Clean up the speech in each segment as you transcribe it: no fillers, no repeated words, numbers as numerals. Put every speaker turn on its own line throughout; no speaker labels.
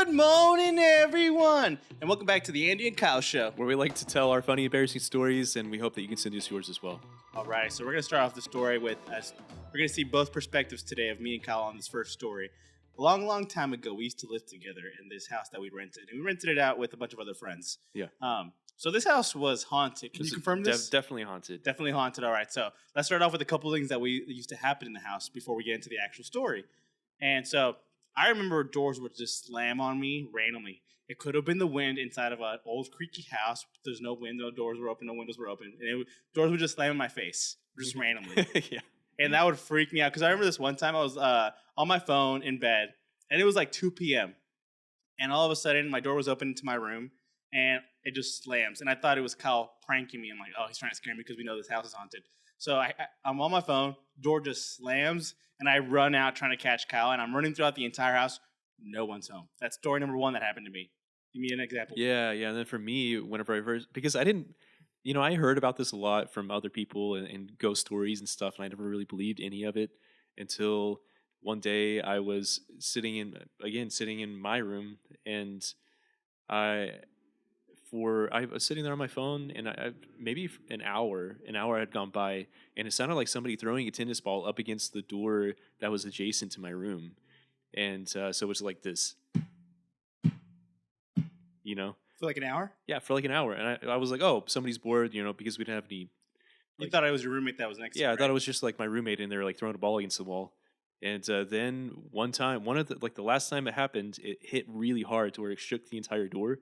Good morning, everyone, and welcome back to the Andy and Kyle Show.
Where we like to tell our funny, embarrassing stories, and we hope that you can send us yours as well.
All right, so we're going to start off the story with us. We're going to see both perspectives today of me and Kyle on this first story. A long, long time ago, we used to live together in this house that we rented, and we rented it out with a bunch of other friends.
Yeah.
So this house was haunted. Can you confirm this?
Definitely haunted.
Definitely haunted. All right, so let's start off with a couple things that used to happen in the house before we get into the actual story. And so I remember doors would just slam on me randomly. It could have been the wind inside of an old creaky house. There's no wind, no doors were open, no windows were open. And doors would just slam in my face, just randomly.
Yeah.
And that would freak me out. Because I remember this one time I was on my phone in bed, and it was like 2 p.m. And all of a sudden, my door was open to my room, and it just slams. And I thought it was Kyle pranking me. I'm like, oh, he's trying to scare me because we know this house is haunted. So I'm on my phone, door just slams, and I run out trying to catch Kyle, and I'm running throughout the entire house. No one's home. That's story number one that happened to me. Give me an example.
Yeah. And then for me, whenever I first, because I didn't, I heard about this a lot from other people and ghost stories and stuff, and I never really believed any of it until one day I was sitting in my room, and I was sitting there on my phone, and I maybe an hour had gone by, and it sounded like somebody throwing a tennis ball up against the door that was adjacent to my room, and so it was like this,
For like an hour?
Yeah, for like an hour, and I was like, oh, somebody's bored, because we didn't have any.
You thought it was your roommate that was next to you,
Yeah, I
right?
thought it was just like my roommate in there, like throwing a ball against the wall. And then one time, the last time it happened, it hit really hard to where it shook the entire door.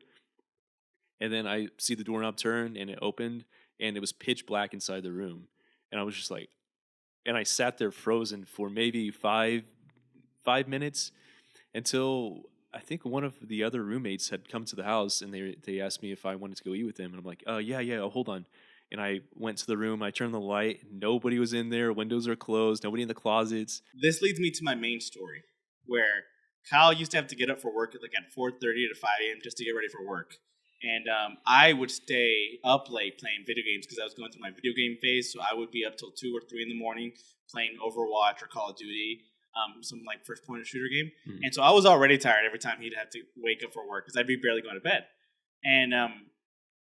And then I see the doorknob turn, and it opened, and it was pitch black inside the room. And I was just like, and I sat there frozen for maybe five minutes until I think one of the other roommates had come to the house, and they asked me if I wanted to go eat with them. And I'm like, yeah, hold on. And I went to the room, I turned the light, nobody was in there, windows are closed, nobody in the closets.
This leads me to my main story, where Kyle used to have to get up for work at 4:30 to 5 a.m. just to get ready for work. And I would stay up late playing video games because I was going through my video game phase, so I would be up till 2 or 3 in the morning playing Overwatch or Call of Duty, some first-person shooter game. Mm-hmm. And so I was already tired every time he'd have to wake up for work because I'd be barely going to bed. And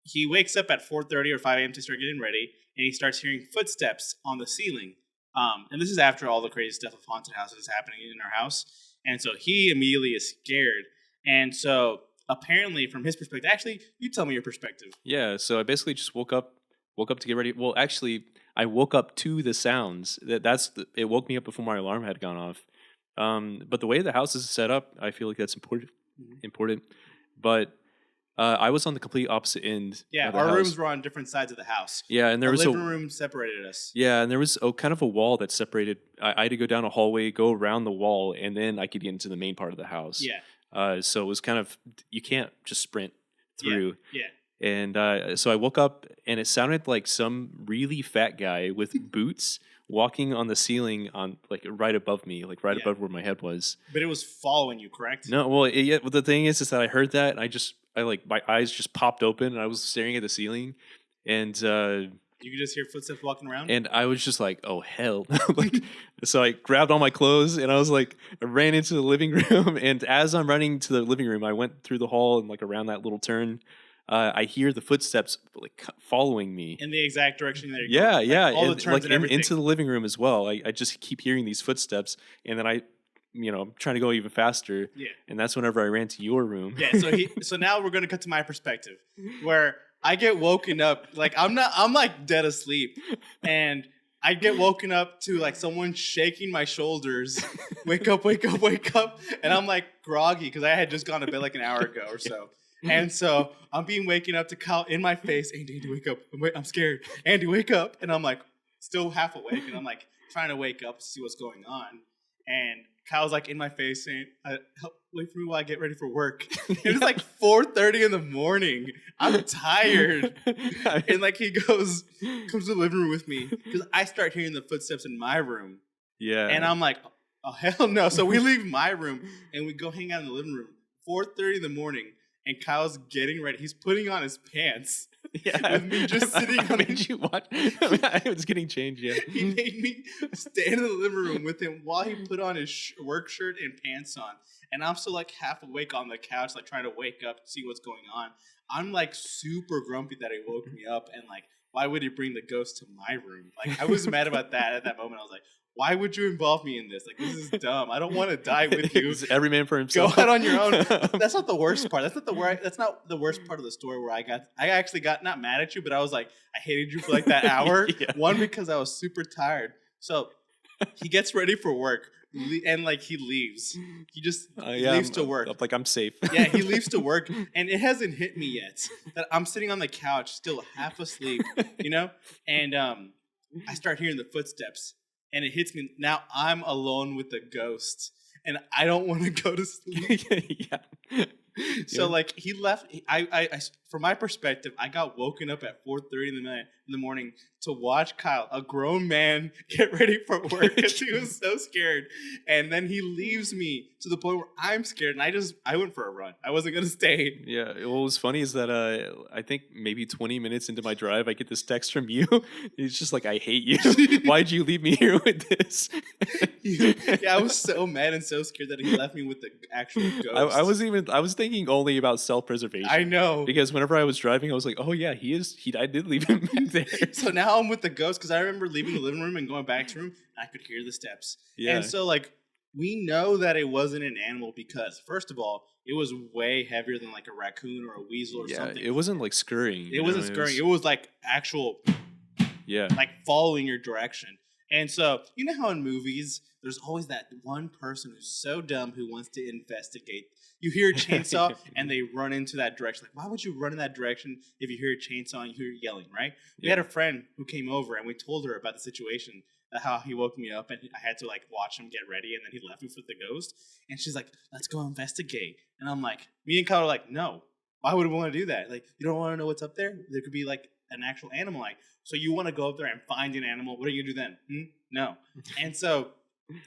he wakes up at 4:30 or 5 a.m. to start getting ready, and he starts hearing footsteps on the ceiling. And this is after all the crazy stuff of haunted houses is happening in our house. And so he immediately is scared. And so apparently, from his perspective, actually, you tell me your perspective.
Yeah, so I basically just woke up to get ready. Well, actually, I woke up to the sounds. It woke me up before my alarm had gone off. But the way the house is set up, I feel like that's important. Mm-hmm. Important. But I was on the complete opposite end.
Yeah,
of the
our
house.
Rooms were on different sides of the house.
Yeah, and there was
living room separated us.
Yeah, and there was kind of a wall that separated. I had to go down a hallway, go around the wall, and then I could get into the main part of the house.
Yeah.
So it was kind of, you can't just sprint through.
Yeah.
And so I woke up, and it sounded like some really fat guy with boots walking on the ceiling on right above me, above where my head was.
But it was following you, correct?
No, well, the thing is that I heard that, and my eyes just popped open, and I was staring at the ceiling, and
you could just hear footsteps walking around?
And I was just like, oh, hell. So I grabbed all my clothes, and I ran into the living room. And as I'm running to the living room, I went through the hall and around that little turn. I hear the footsteps following me.
In the exact direction that you're going.
Yeah.
All the turns and everything.
Into the living room as well. I just keep hearing these footsteps, and then I'm trying to go even faster.
Yeah.
And that's whenever I ran to your room.
Yeah, so now we're going to cut to my perspective, where I get woken up, I'm dead asleep, and I get woken up to someone shaking my shoulders, wake up, and I'm groggy because I had just gone to bed an hour ago or so. And so I'm being waken up to Kyle in my face, Andy, wake up, I'm scared, Andy, wake up, and I'm still half awake, and I'm trying to wake up to see what's going on, and Kyle's in my face saying, help, wait for me while I get ready for work. And it's 4:30 in the morning. I'm tired. And he comes to the living room with me because I start hearing the footsteps in my room.
Yeah.
And I'm like, oh, hell no. So we leave my room and we go hang out in the living room. 4:30 in the morning, and Kyle's getting ready. He's putting on his pants.
Yeah,
with me just sitting
I
on
made you watch. I was getting changed. Yeah.
he made me stand in the living room with him while he put on his work shirt and pants on. And I'm still like half awake on the couch, like trying to wake up to see what's going on. I'm like super grumpy that he woke me up, and like, why would he bring the ghost to my room? Like, I was mad about that at that moment. I was like, why would you involve me in this? Like, this is dumb. I don't want to die with you.
It's every man for
Go
himself.
out on your own. That's not the worst part. That's not the worst part of the story where I actually got not mad at you, but I was like, I hated you for like that hour.
Yeah.
One, because I was super tired. So he gets ready for work and like he leaves. He just leaves to work.
Like I'm safe.
Yeah, he leaves to work, and it hasn't hit me yet that I'm sitting on the couch, still half asleep, you know, and I start hearing the footsteps, and it hits me. Now I'm alone with the ghost, and I don't want to go to sleep.
Yeah.
So like he left. I from my perspective, I got woken up at 4:30 in the morning to watch Kyle, a grown man, get ready for work because he was so scared. And then he leaves me to the point where I'm scared, and I went for a run. I wasn't gonna stay.
Yeah, what was funny is that I think maybe 20 minutes into my drive, I get this text from you. It's just like, I hate you. Why'd you leave me here with this?
Yeah, I was so mad and so scared that he left me with the actual ghost.
I was thinking only about self-preservation.
I know.
Because whenever I was driving, I was like, oh yeah, I did leave him back there.
So now I'm with the ghost because I remember leaving the living room and going back to the room, and I could hear the steps.
Yeah.
And so like we know that it wasn't an animal because first of all, it was way heavier than like a raccoon or a weasel or something.
It wasn't like scurrying.
It wasn't scurrying. It was like actual, like following your direction. And so you know how in movies there's always that one person who's so dumb who wants to investigate. You hear a chainsaw and they run into that direction. Like, why would you run in that direction if you hear a chainsaw and you hear yelling, right? We had a friend who came over and we told her about the situation, how he woke me up and I had to like watch him get ready and then he left me for the ghost. And she's like, let's go investigate. And I'm like, me and Kyle are like, no, why would we want to do that? Like, you don't want to know what's up there? There could be like an actual animal. Like, so you want to go up there and find an animal. What are you going to do then? No. And so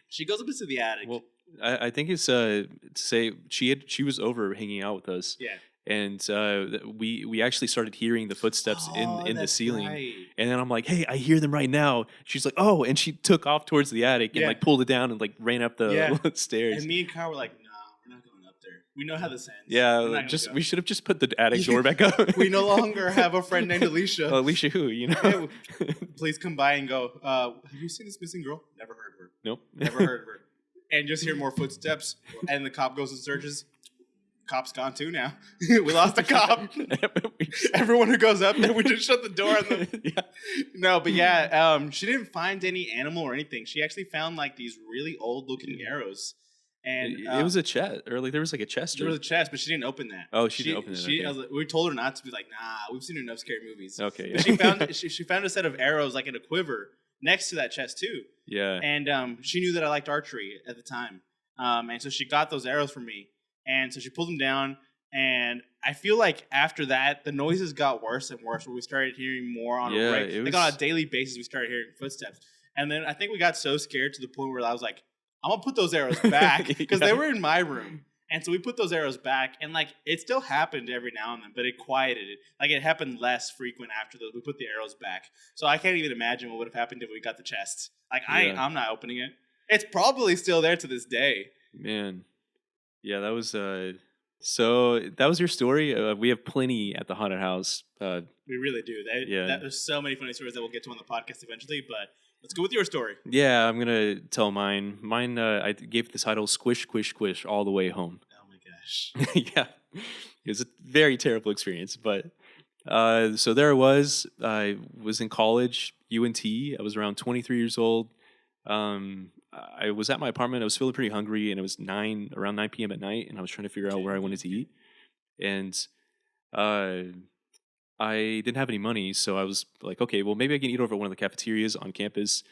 she goes up into the attic.
Well, I think it's to say she was over hanging out with us.
Yeah.
And we actually started hearing the footsteps in the ceiling.
Right.
And then I'm like, hey, I hear them right now. She's like, oh, and she took off towards the attic and like pulled it down and like ran up the stairs.
And me and Kyle were like, no, we're not going up there. We know how this ends.
Yeah, we should have just put the attic door back up.
We no longer have a friend named Alicia.
Alicia who, you know?
Yeah, please come by and go, have you seen this missing girl? Never heard of her.
Nope.
Never heard of her. And just hear more footsteps, and the cop goes and searches. Cop's gone too now. We lost a cop. Everyone who goes up there, we just shut the door on them.
Yeah.
No, but yeah, she didn't find any animal or anything. She actually found like these really old looking arrows. And
it was a chest, or like there was like a chest.
There was a chest, but she didn't open that.
Oh, she didn't open it. Okay.
I was like, we told her not to be like, nah, we've seen enough scary movies.
Okay.
But she found she found a set of arrows like in a quiver next to that chest too.
Yeah.
And she knew that I liked archery at the time. And so she got those arrows for me. And so she pulled them down. And I feel like after that, the noises got worse and worse. Where we started hearing more on on a daily basis. We started hearing footsteps. And then I think we got so scared to the point where I was like, I'm going to put those arrows back because they were in my room. And so we put those arrows back, and like it still happened every now and then, but it quieted it. Like it happened less frequent after those. We put the arrows back, so I can't even imagine what would have happened if we got the chest. Like I'm not opening it. It's probably still there to this day.
Man, yeah, that was so that was your story. We have plenty at the haunted house.
We really do. There's so many funny stories that we'll get to on the podcast eventually, but. Let's go with your story.
Yeah, I'm going to tell mine. Mine, I gave the title Squish, Squish, Squish all the way home.
Oh, my gosh.
Yeah. It was a very terrible experience. But so there I was in college, UNT. I was around 23 years old. I was at my apartment. I was feeling pretty hungry, and it was around 9 p.m. at night, and I was trying to figure out where I wanted to eat. And I didn't have any money, so I was like, okay, well, maybe I can eat over at one of the cafeterias on campus.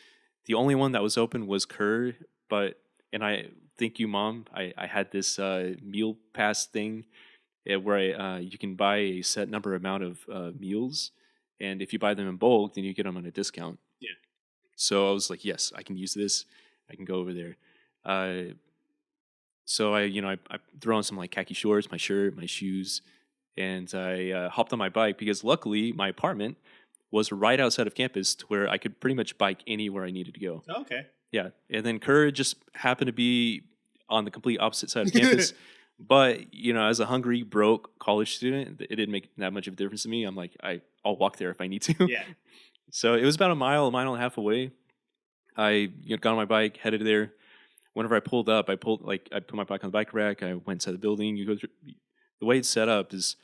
The only one that was open was Kerr, and I thank you, Mom. I had this meal pass thing where you can buy a set number amount of meals, and if you buy them in bulk, then you get them on a discount.
Yeah.
So I was like, yes, I can use this. I can go over there. So I throw on some like khaki shorts, my shirt, my shoes. and I hopped on my bike because luckily my apartment was right outside of campus to where I could pretty much bike anywhere I needed to go.
Okay.
Yeah, and then Kerr just happened to be on the complete opposite side of campus. But as a hungry, broke college student, it didn't make that much of a difference to me. I'm like, I'll walk there if I need to.
Yeah.
So it was about a mile and a half away. I got on my bike, headed there. Whenever I pulled up, I put my bike on the bike rack. I went inside the building. You go through. The way it's set up is,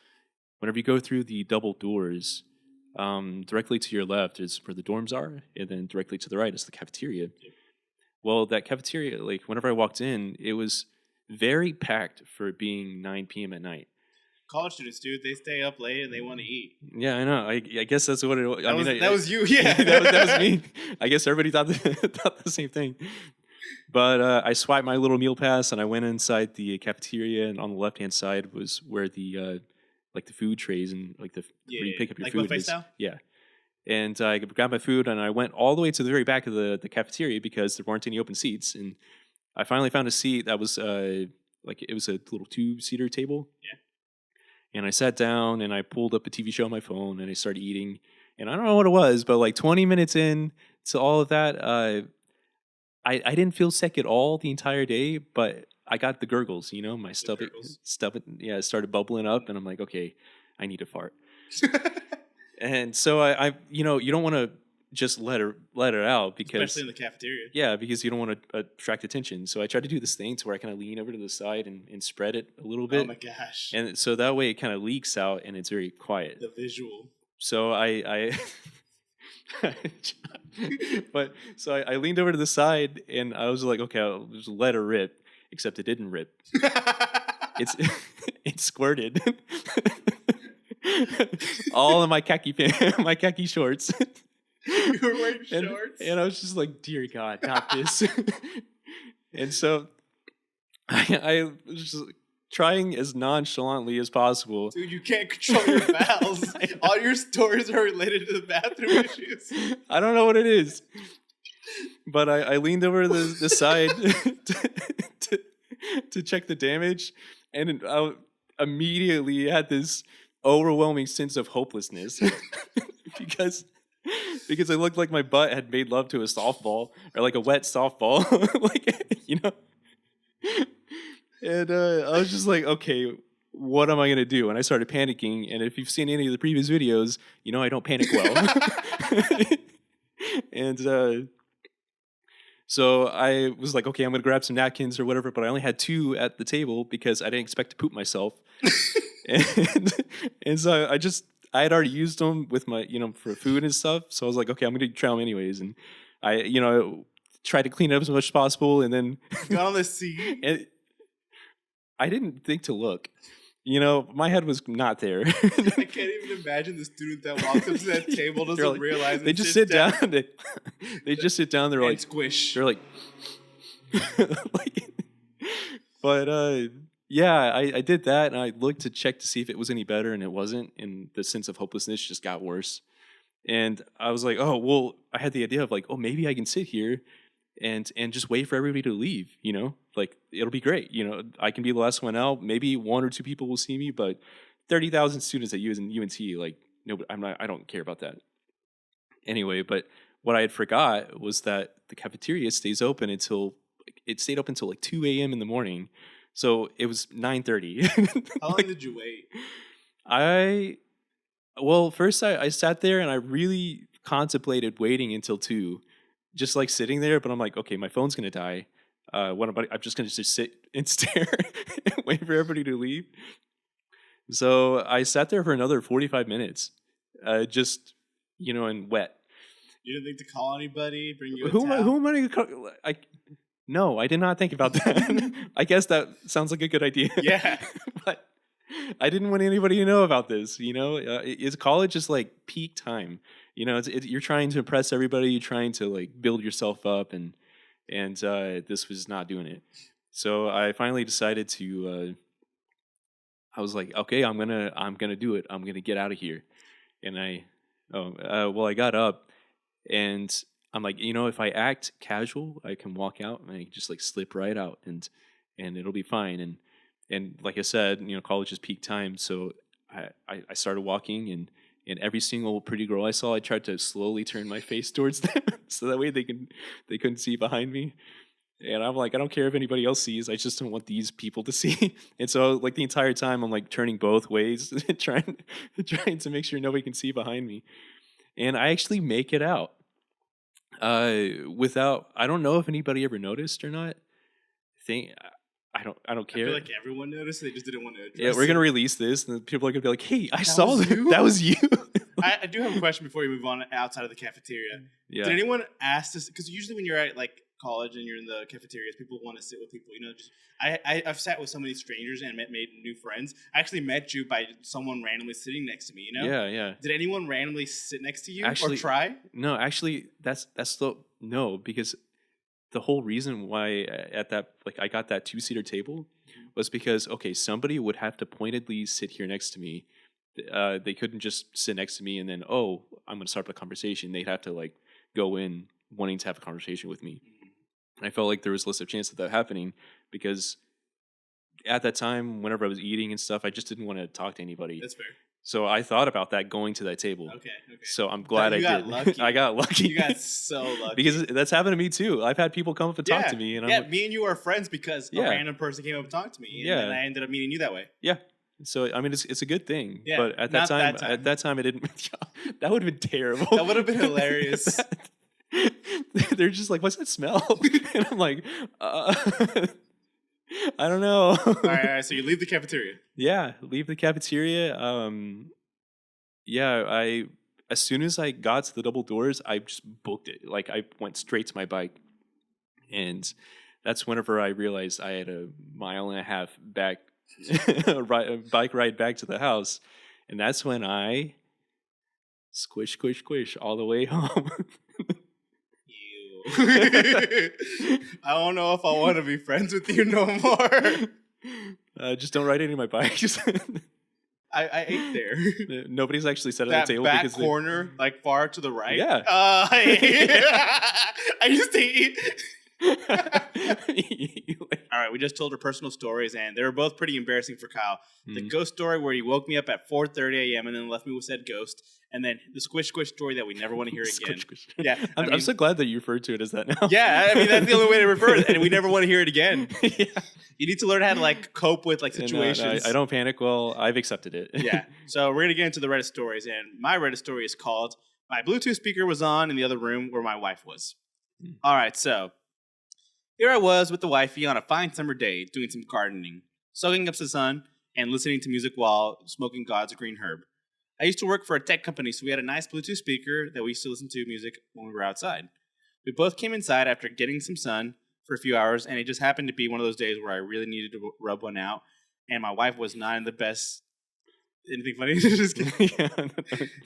whenever you go through the double doors, directly to your left is where the dorms are, and then directly to the right is the cafeteria.
Yep.
Well, that cafeteria, like whenever I walked in, it was very packed for it being 9 p.m. at night.
College students, dude, they stay up late and they want to eat.
Yeah, I know. I guess that's what it was.
That was you, yeah.
that was me. I guess everybody thought the same thing. But I swiped my little meal pass and I went inside the cafeteria, and on the left hand side was where the like the food trays and like where you pick up your
like
food
buffet style?
Yeah. And I grabbed my food and I went all the way to the very back of the cafeteria because there weren't any open seats. And I finally found a seat that was like it was a little 2-seater table.
Yeah.
And I sat down and I pulled up a TV show on my phone and I started eating. And I don't know what it was, but like 20 minutes in to all of that, I didn't feel sick at all the entire day, but I got the gurgles, my stomach, it started bubbling up, and I'm like, okay, I need to fart. And so I you don't want to just let it out, because
especially in the cafeteria.
Yeah, because you don't want to attract attention. So I tried to do this thing to where I kind of lean over to the side and spread it a little bit.
Oh my gosh!
And so that way it kind of leaks out and it's very quiet.
The visual.
So I but so I leaned over to the side and I was like, okay, I'll just let it rip. Except it didn't rip. It squirted all in my khaki shorts.
You were wearing shorts,
and I was just like, dear God, not this. And so I was just trying as nonchalantly as possible.
Dude, you can't control your bowels. All your stories are related to the bathroom issues.
I don't know what it is. But I leaned over the side to check the damage, and I immediately had this overwhelming sense of hopelessness because it looked like my butt had made love to a softball, or like a wet softball, And I was just like, okay, what am I going to do? And I started panicking. And if you've seen any of the previous videos, I don't panic well. And so I was like, okay, I'm going to grab some napkins or whatever. But I only had 2 at the table because I didn't expect to poop myself. and so I had already used them with my, for food and stuff. So I was like, okay, I'm going to try them anyways. And I tried to clean it up as much as possible. And then
got on the seat.
And I didn't think to look. My head was not there.
I can't even imagine the student that walks up to that table doesn't realize
they just sit down. They just sit down. They're
and
like
squish.
They're like, but yeah, I did that, and I looked to check to see if it was any better, and it wasn't. And the sense of hopelessness just got worse. And I was like, oh well, I had the idea of like, oh, maybe I can sit here and just wait for everybody to leave, like it'll be great. I can be the last one out. Maybe 1 or 2 people will see me, but 30,000 students at UNT, like, no, I don't care about that. Anyway, but what I had forgot was that the cafeteria stayed open until like 2 a.m. in the morning. So it was 9:30.
How long did you wait?
First I sat there and I really contemplated waiting until 2. Just like sitting there, but I'm like, okay, my phone's gonna die. I'm just gonna sit and stare and wait for everybody to leave. So I sat there for another 45 minutes, just and wet.
You didn't think to call anybody, bring you a
who
towel?
am I gonna call? No, I did not think about that. I guess that sounds like a good idea.
Yeah,
but I didn't want anybody to know about this. Is college just like peak time? You're trying to impress everybody. You're trying to like build yourself up, and this was not doing it. So I finally decided to. I was like, okay, I'm gonna do it. I'm gonna get out of here. And I got up, and I'm like, if I act casual, I can walk out and I can just like slip right out, and it'll be fine. And like I said, college is peak time, so I started walking, and every single pretty girl I saw, I tried to slowly turn my face towards them so that way they couldn't see behind me. And I'm like, I don't care if anybody else sees. I just don't want these people to see. And so, like, the entire time, I'm like turning both ways, trying to make sure nobody can see behind me. And I actually make it out. Without, I don't know if anybody ever noticed or not. I don't care.
I feel like everyone noticed. They just didn't want to address
Yeah, we're gonna
it.
release this, and people are gonna be like, "Hey, I
That
saw
was
that.
you?"
That was you."
I do have a question before you move on outside of the cafeteria.
Yeah.
Did anyone ask this? Because usually when you're at like college and you're in the cafeterias, people want to sit with people. You know, just I've sat with so many strangers and made new friends. I actually met you by someone randomly sitting next to me. You know?
Yeah, yeah.
Did anyone randomly sit next to you
Actually-
or try?
No, actually, that's the no, because the whole reason why at that, like, I got that 2-seater table was because, okay, somebody would have to pointedly sit here next to me. They couldn't just sit next to me and then, oh, I'm going to start a conversation. They'd have to like go in wanting to have a conversation with me. And I felt like there was less of a chance of that happening because at that time, whenever I was eating and stuff, I just didn't want to talk to anybody.
That's fair.
So I thought about that going to that table.
Okay.
So I'm glad
You
I
got
did.
lucky.
I got lucky.
You got so lucky.
Because that's happened to me too. I've had people come up and talk to me, and I'm like,
me and you are friends because a
Yeah.
random person came up and talked to me, and
Yeah.
then I ended up meeting you that way.
yeah. So I mean, it's a good thing.
Yeah,
But at
not
that
that
time,
time.
it didn't. That would have been terrible.
That would have been hilarious.
They're just like, "What's that smell?" And I'm like, I don't know.
All right. So you leave the cafeteria.
Yeah, leave the cafeteria. Yeah, as soon as I got to the double doors, I just booked it. Like I went straight to my bike, and that's whenever I realized I had a 1.5 miles back, bike ride back to the house, and that's when I squish all the way home.
I don't know if I want to be friends with you no more.
Just don't ride any of my bikes.
I ate there.
Nobody's actually sat at
That
the table
back
because
corner, like far to the right.
Yeah.
I used to eat. All right, we just told our personal stories, and they were both pretty embarrassing for Kyle. The ghost story where he woke me up at 4:30 a.m. and then left me with said ghost, and then the squish story that we never want to hear again.
Squish.
Yeah,
I'm so glad that you referred to it as that now.
Yeah, I mean that's the only way to refer it, and we never want to hear it again.
Yeah.
You need to learn how to like cope with like
No,
situations.
I don't panic well. I've accepted it.
Yeah. So we're gonna get into the Reddit stories, and my Reddit story is called "My Bluetooth speaker was on in the other room where my wife was." All right, so here I was with the wifey on a fine summer day, doing some gardening, soaking up the sun, and listening to music while smoking God's green herb. I used to work for a tech company, so we had a nice Bluetooth speaker that we used to listen to music when we were outside. We both came inside after getting some sun for a few hours, and it just happened to be one of those days where I really needed to rub one out, and my wife was not in the best. Anything funny? Just kidding.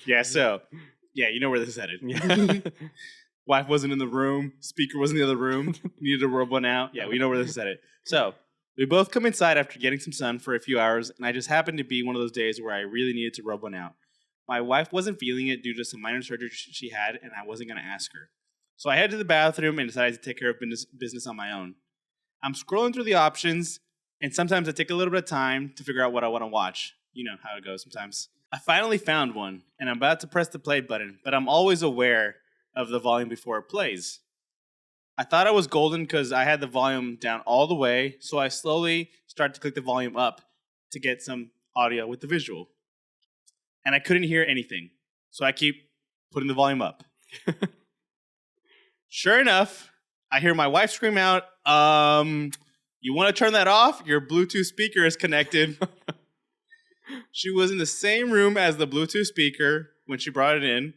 Yeah, you know where this is headed.
Yeah.
Wife wasn't in the room. Speaker was in the other room. Needed to rub one out. Yeah, we know where this is headed. So we both come inside after getting some sun for a few hours, and I just happened to be one of those days where I really needed to rub one out. My wife wasn't feeling it due to some minor surgery she had, and I wasn't going to ask her. So I headed to the bathroom and decided to take care of business on my own. I'm scrolling through the options, and sometimes I take a little bit of time to figure out what I want to watch. You know how it goes sometimes. I finally found one, and I'm about to press the play button, but I'm always aware of the volume before it plays. I thought I was golden because I had the volume down all the way, so I slowly start to click the volume up to get some audio with the visual. And I couldn't hear anything, so I keep putting the volume up. Sure enough, I hear my wife scream out, you want to turn that off? Your Bluetooth speaker is connected. She was in the same room as the Bluetooth speaker when she brought it in,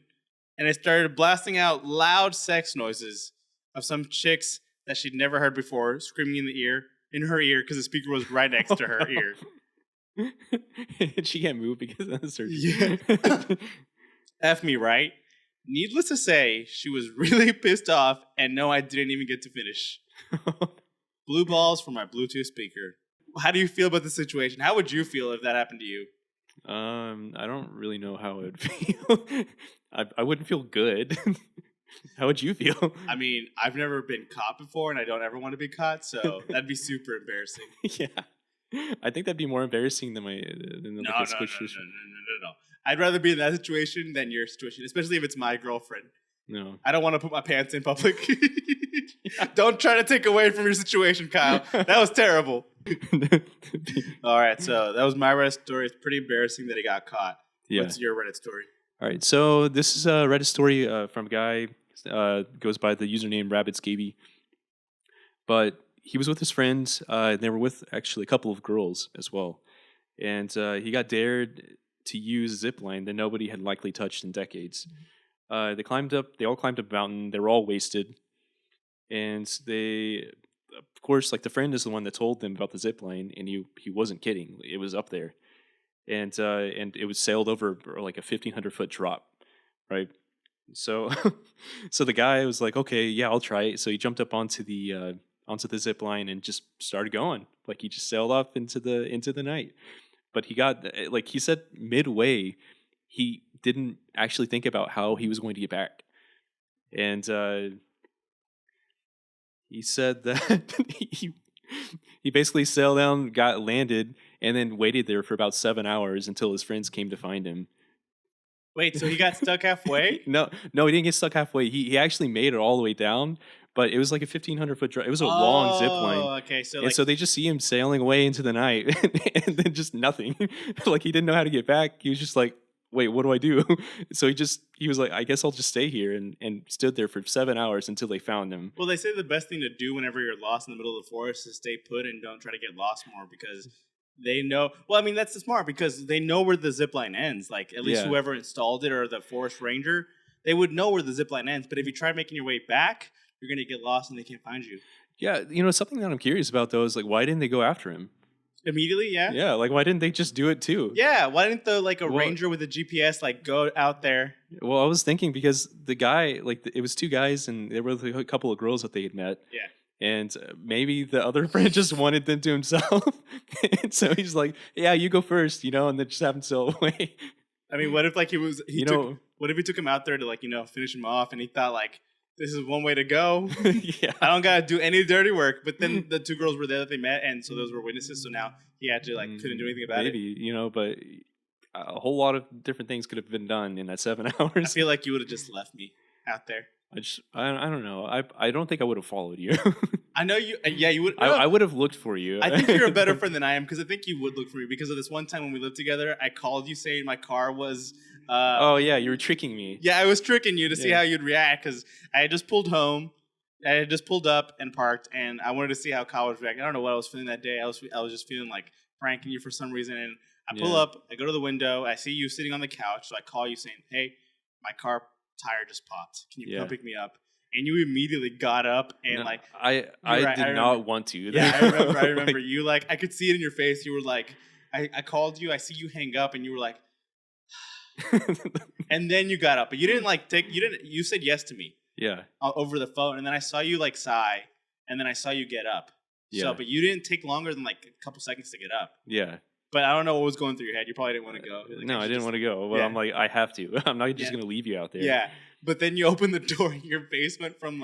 and it started blasting out loud sex noises of some chicks that she'd never heard before, screaming in her ear, because the speaker was right next to her ear.
She can't move because of the surgery.
Yeah. F me, right? Needless to say, she was really pissed off, and no, I didn't even get to finish. Blue balls for my Bluetooth speaker. How do you feel about the situation? How would you feel if that happened to you?
I don't really know how I would feel. I wouldn't feel good. How would you feel?
I mean, I've never been caught before, and I don't ever want to be caught, so that'd be super embarrassing.
Yeah. I think that'd be more embarrassing than
No,
like
no,
a
no, no,
squish.
no. I'd rather be in that situation than your situation, especially if it's my girlfriend.
No.
I don't want to put my pants in public. Don't try to take away from your situation, Kyle. That was terrible. All right, so that was my Reddit story. It's pretty embarrassing that he got caught.
Yeah.
What's your Reddit story?
All right, so this is a Reddit story from a guy goes by the username Rabbitscaby. But he was with his friends, and they were with actually a couple of girls as well. And he got dared to use zipline that nobody had likely touched in decades. They all climbed up a mountain. They were all wasted. And they, of course, like the friend is the one that told them about the zipline, and he wasn't kidding. It was up there. And it was sailed over like a 1,500-foot drop, right? So so the guy was like, okay, yeah, I'll try it. So he jumped up onto the zip line and just started going. Like he just sailed off into the night. But he got, like he said, midway, he didn't actually think about how he was going to get back. And he said that he basically sailed down, got landed, and then waited there for about 7 hours until his friends came to find him.
Wait, so he got stuck halfway?
No, he didn't get stuck halfway. He actually made it all the way down, but it was like a 1,500-foot drive. It was a long zip line.
Oh, okay. So,
and so they just see him sailing away into the night, and then just nothing. Like he didn't know how to get back. He was just like, "Wait, what do I do?" So he was like, "I guess I'll just stay here," and stood there for 7 hours until they found him.
Well, they say the best thing to do whenever you're lost in the middle of the forest is stay put and don't try to get lost more because they know. Well, I mean that's smart because they know where the zipline ends. Like at least whoever installed it or the forest ranger, they would know where the zipline ends. But if you try making your way back, you're gonna get lost and they can't find you.
Yeah, something that I'm curious about though is like why didn't they go after him
immediately? Yeah.
Yeah, like why didn't they just do it too?
Yeah, why didn't the ranger with a GPS like go out there?
Well, I was thinking because the guy it was two guys and there were a couple of girls that they had met.
Yeah.
And maybe the other friend just wanted them to himself. And so he's like, yeah, you go first, and then just have him sail away.
I mean, what if what if he took him out there to finish him off and he thought this is one way to go.
Yeah.
I don't got to do any dirty work. But then the two girls were there that they met. And so those were witnesses. So now he had to couldn't do anything about it.
Maybe, but a whole lot of different things could have been done in that 7 hours.
I feel like you would have just left me out there.
I don't know. I don't think I would have followed you.
I know you. Yeah, you would.
I would have looked for you.
I think you're a better friend than I am because I think you would look for me because of this one time when we lived together. I called you saying my car was.
Oh yeah, you were tricking me.
Yeah, I was tricking you to see how you'd react because I had just pulled home. I had just pulled up and parked, and I wanted to see how Kyle was reacting. I don't know what I was feeling that day. I was just feeling like pranking you for some reason, and I pull up. I go to the window. I see you sitting on the couch, so I call you saying, "Hey, my car tire just popped. Can you come pick me up?" And you immediately got up and
I did not want to.
Yeah, I remember you I could see it in your face. You were like, I called you. I see you hang up, and you were like, and then you got up, but you didn't you said yes to me.
Yeah.
Over the phone, and then I saw you sigh, and then I saw you get up. Yeah. So, but you didn't take longer than a couple seconds to get up.
Yeah.
But I don't know what was going through your head. You probably didn't want to go.
No, I didn't want to go. But I'm like, I have to. I'm not just going to leave you out there.
Yeah. But then you open the door in your basement from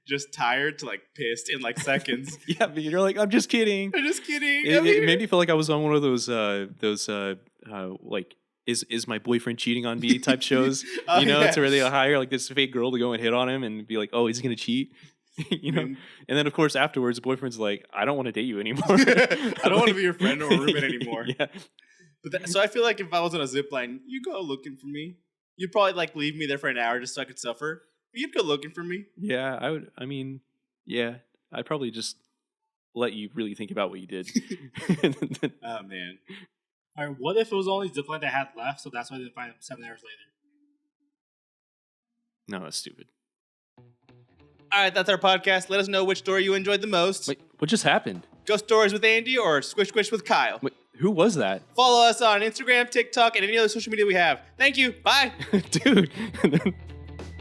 just tired to pissed in seconds.
Yeah, but you're like, I'm just kidding.
I'm just kidding.
It made me feel like I was on one of those is my boyfriend cheating on me type shows. To where they hire this fake girl to go and hit on him and be like, oh, he's gonna cheat. And then of course afterwards the boyfriend's like, I don't want to date you anymore.
I don't want to be your friend or roommate anymore.
Yeah.
But so I feel like if I was on a zip line, you go looking for me. You'd probably leave me there for an hour just so I could suffer. But you'd go looking for me.
Yeah, I would. I mean, yeah, I'd probably just let you really think about what you did.
Oh man.
All right, what if it was only zipline that had left, so that's why they didn't find him 7 hours later?
No, that's stupid.
All right, that's our podcast. Let us know which story you enjoyed the most.
Wait, what just happened?
Ghost Stories with Andy or Squish Squish with Kyle.
Wait, who was that?
Follow us on Instagram, TikTok, and any other social media we have. Thank you. Bye.
Dude.